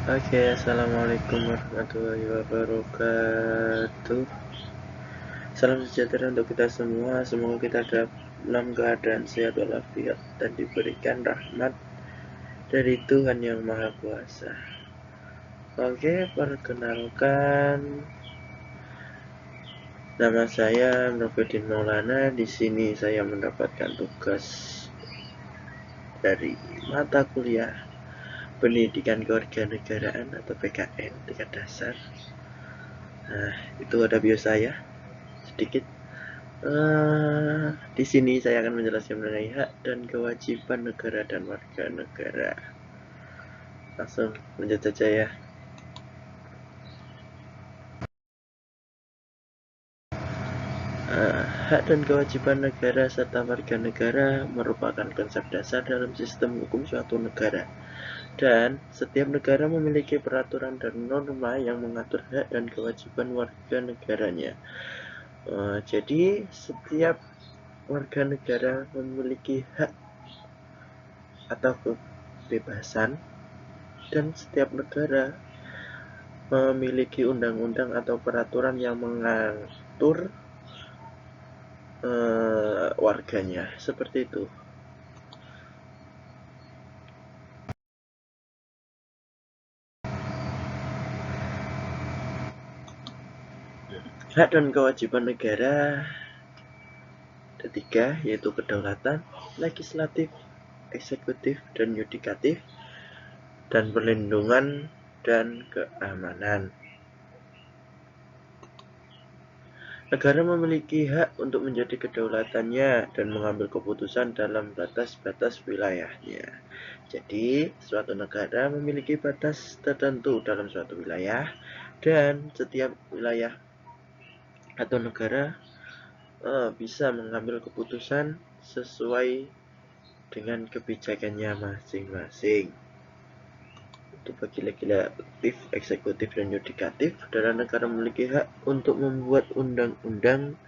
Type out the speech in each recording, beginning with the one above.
Assalamualaikum warahmatullahi wabarakatuh. Salam sejahtera untuk kita semua. Semoga kita dalam keadaan sehat walafiat dan diberikan rahmat dari Tuhan Yang Maha Kuasa. Perkenalkan, nama saya Nurfedin Maulana. Di sini saya mendapatkan tugas dari mata kuliah Pendidikan Kewarganegaraan atau PKN tingkat dasar. Nah, itu ada bio saya sedikit. Di sini saya akan menjelaskan mengenai hak dan kewajiban negara dan warga negara. Langsung lanjut saja ya. Hak dan kewajiban negara serta warga negara merupakan konsep dasar dalam sistem hukum suatu negara. Dan setiap negara memiliki peraturan dan norma yang mengatur hak dan kewajiban warga negaranya. Jadi setiap warga negara memiliki hak atau kebebasan, dan setiap negara memiliki undang-undang atau peraturan yang mengatur warganya, seperti itu. Hak dan kewajiban negara ada 3, yaitu kedaulatan, legislatif, eksekutif, dan yudikatif, dan perlindungan dan keamanan. Negara memiliki hak untuk menjadi kedaulatannya dan mengambil keputusan dalam batas-batas wilayahnya. Jadi, suatu negara memiliki batas tertentu dalam suatu wilayah, dan setiap wilayah atau negara bisa mengambil keputusan sesuai dengan kebijakannya masing-masing. Untuk bagi legislatif, eksekutif, dan yudikatif, negara memiliki hak untuk membuat undang-undang,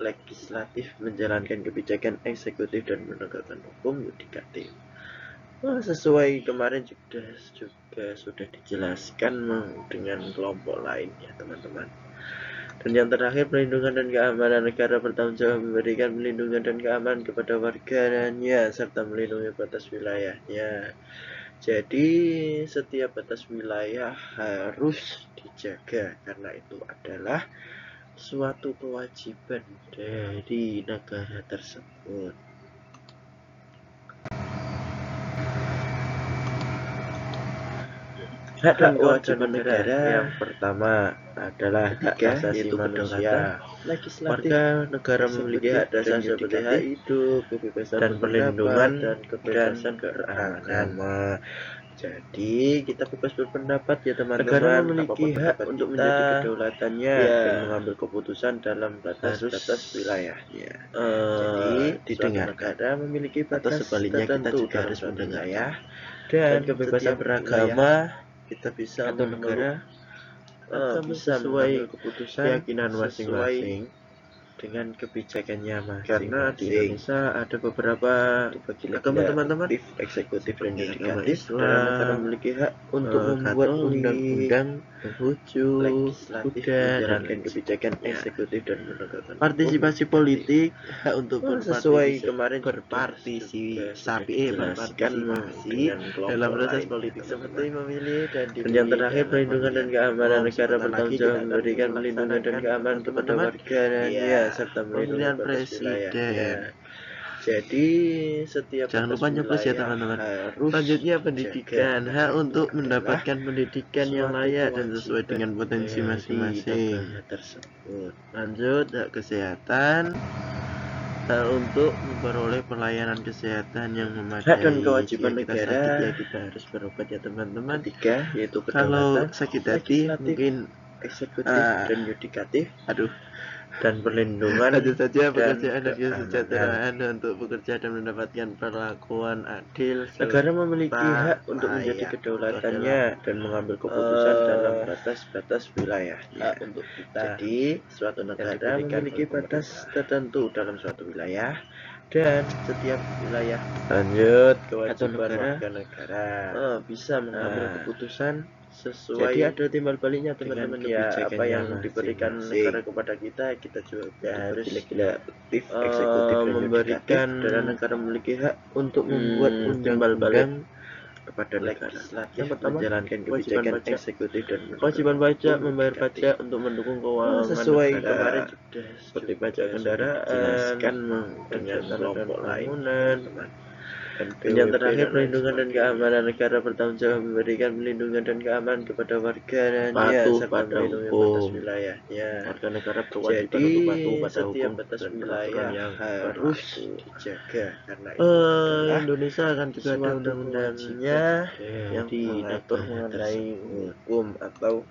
legislatif menjalankan kebijakan, eksekutif dan menegakkan hukum, yudikatif. Sesuai kemarin juga sudah dijelaskan dengan kelompok lain ya teman-teman. Dan yang terakhir, perlindungan dan keamanan. Negara bertanggung jawab memberikan perlindungan dan keamanan kepada warganya serta melindungi batas wilayahnya. Jadi setiap batas wilayah harus dijaga karena itu adalah suatu kewajiban dari negara tersebut. Hak dan kewajiban negara yang pertama adalah hak asasi manusia. Warga negara memiliki hak dasar seperti hak hidup, kebebasan dan perlindungan dan kebebasan beragama. Jadi kita bebas berpendapat ya teman-teman. Negara memiliki hak untuk menjadi kedaulatannya dan mengambil keputusan dalam batas-batas wilayahnya. Jadi didengarkan. Negara memiliki batas, atau sebaliknya kita juga harus mendengar ya. Dan kebebasan beragama kita bisa atau negara bisa sesuai keputusan keyakinan masing-masing dengan kebijakannya masing-masing. Karena di Indonesia ada beberapa agama teman-teman, eksekutif dan yudikatif, dan negara memiliki hak untuk membuat undang-undang, legislatif, menjalankan kebijakan, eksekutif dan menegakkan partisipasi politik, hak untuk sesuai kemarin berpartisipasi dalam proses politik seperti memilih dan yang terakhir, perlindungan dan keamanan. Negara bertanggung jawab memberikan perlindungan dan keamanan kepada warganya serta pemilihan presiden. Jadi setiap jangan lupa nyoblos ya teman-teman. Selanjutnya pendidikan, hak untuk mendapatkan pendidikan yang layak dan sesuai dengan potensi masing-masing tersebut. Lanjut, hak kesehatan, hak untuk memperoleh pelayanan kesehatan yang memadai. Hak dan kewajiban negara, ya kita harus berobat ya teman-teman. Ketiga, yaitu kalau sakit hati mungkin eksekutif dan yudikatif, dan perlindungan tentu saja pekerjaan dan kesejahteraan untuk bekerja dan mendapatkan perlakuan adil. Negara memiliki hak untuk menjadi kedaulatannya dan mengambil keputusan dalam batas-batas wilayahnya. Untuk kita. Jadi suatu negara memiliki batas tertentu dalam suatu wilayah, dan setiap wilayah Lanjut, kewajiban warga negara bisa mengambil keputusan sesuai. Jadi ada timbal baliknya teman-teman ya, apa yang diberikan negara kepada kita juga harus memberikan, dan negara memiliki hak untuk membuat undang-undang kepada negara. Yang pertama, menjalankan kebijakan eksekutif dan kewajiban pajak, membayar pajak untuk mendukung keuangan sesuai negara. Kemarin sudah seperti pajak kendaraan, dijelaskan dengan kelompok lain. Dan yang terakhir, perlindungan dan keamanan negara bertanggung jawab memberikan perlindungan dan keamanan kepada warganya serta melindungi batas wilayahnya. Warga negara berkewajiban untuk patuh pada hukum batas wilayah yang harus dijaga, karena itu Indonesia akan juga ada undang-undangnya yang mengatur mengenai hukum atau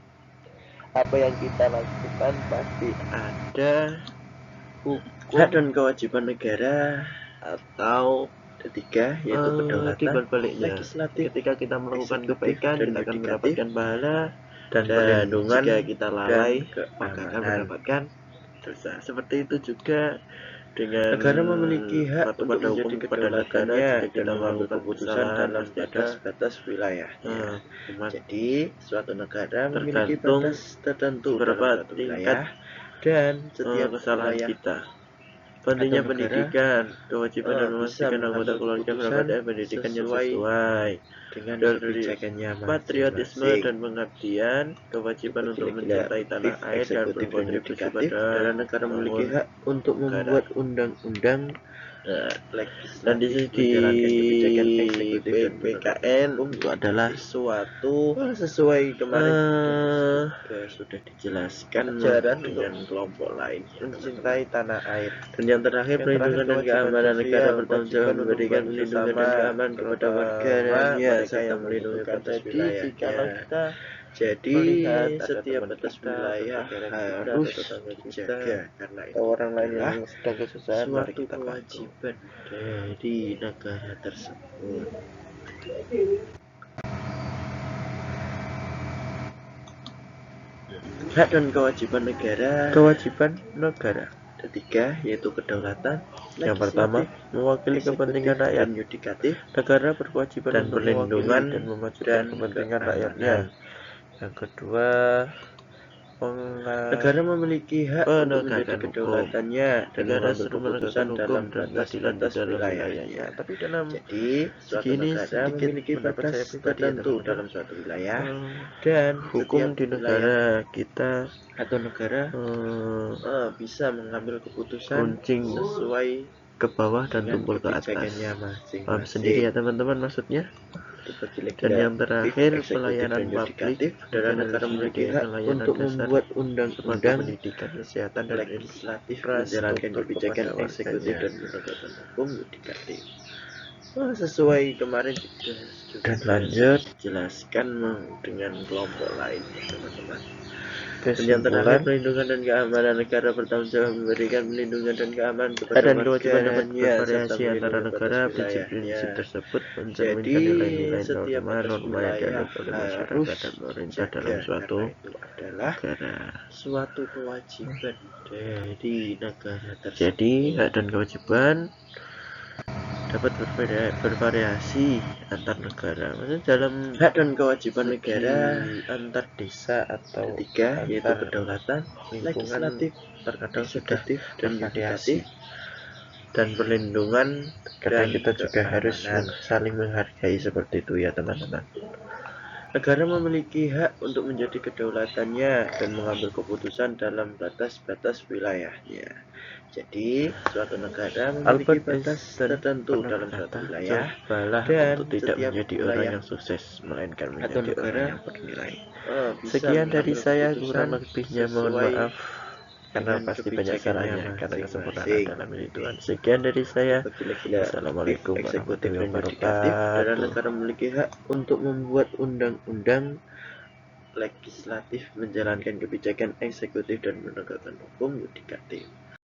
apa yang kita lakukan pasti ada hukum dan kewajiban negara atau ketiga yaitu kedaulatan legislatif. Ketika kita melakukan kebaikan kita akan mendapatkan pahala, dan perlindungan jika kita lalai maka akan mendapatkan dosa. Seperti itu juga dengan negara memiliki hak untuk menjadi kedaulatannya dan mengambil keputusan dalam batas-batas wilayahnya. Jadi suatu negara memiliki batas tertentu dalam suatu wilayah dan setiap kesalahan kita. Pentingnya pendidikan, kewajiban dan memastikan anggota keluarga mendapatkan pendidikan yang sesuai dengan kebijakannya, patriotisme dan pengabdian, kewajiban untuk mencintai tanah air dan berkontribusi pada negara memiliki hak untuk membuat undang-undang dan di PPKN itu adalah suatu sesuai kemarin sudah dijelaskan dengan kelompok lain mencintai tanah air. Dan yang terakhir, perlindungan dan keamanan negara bertanggung jawab memberikan perlindungan dan keamanan kepada warganya serta melindungi batas wilayahnya. Jadi setiap batas wilayah harus dijaga, karena itu orang lain yang sedang kesusahan suatu kewajiban dari negara tersebut. Hak dan kewajiban negara. Ketiga yaitu kedaulatan. Yang pertama, mewakili kepentingan rakyat dan yudikatif. Negara berkewajiban dan perlindungan dan memajukan kepentingan rakyatnya. Yang kedua, negara memiliki hak untuk menjadi kedaulatannya dan mengambil keputusan dalam batas-batas wilayahnya. Tapi jadi suatu negara memiliki batas tertentu dalam suatu wilayah, dan hukum di negara kita atau negara bisa mengambil keputusan sesuai ke bawah dan tumpul ke atas. Paham sendiri ya teman-teman maksudnya. Dan yang terakhir, pelayanan publik. Dan negara memiliki hak untuk membuat undang-undang, pendidikan, kesehatan, dan legislatif, menjalankan kebijakan eksekutif dan penegakan hukum yudikatif. Sesuai kemarin dan lanjut dijelaskan dengan kelompok lain teman-teman. Dan yang terakhir, perlindungan dan keamanan negara bertanggung jawab memberikan perlindungan dan keamanan kepada warganya bervariasi antara negara. Prinsip-prinsip tersebut mencerminkan nilai-nilai norma yang dianut oleh masyarakat dan pemerintah dalam suatu negara. Suatu kewajiban dari negara tersebut. Jadi hak dan kewajiban dapat bervariasi antar negara. Maksudnya dalam hak dan kewajiban negara antar desa atau ketiga yaitu kedaulatan, legislatif, terkadang sudah dan yudikatif, dan perlindungan, kadang kita juga harus saling menghargai seperti itu ya teman-teman. Negara memiliki hak untuk menjadi kedaulatannya dan mengambil keputusan dalam batas-batas wilayahnya. Jadi, suatu negara memiliki batas tertentu dalam suatu wilayah, dan untuk tidak menjadi orang yang sukses, melainkan menjadi orang yang bernilai. Sekian dari saya, kurang lebihnya mohon maaf, karena pasti banyak salahnya, karena kesempurnaan dalam milik Tuhan. Sekian dari saya. Assalamualaikum warahmatullahi wabarakatuh. Dan negara memiliki hak untuk membuat undang-undang, legislatif, menjalankan kebijakan eksekutif dan menegakkan hukum yudikatif.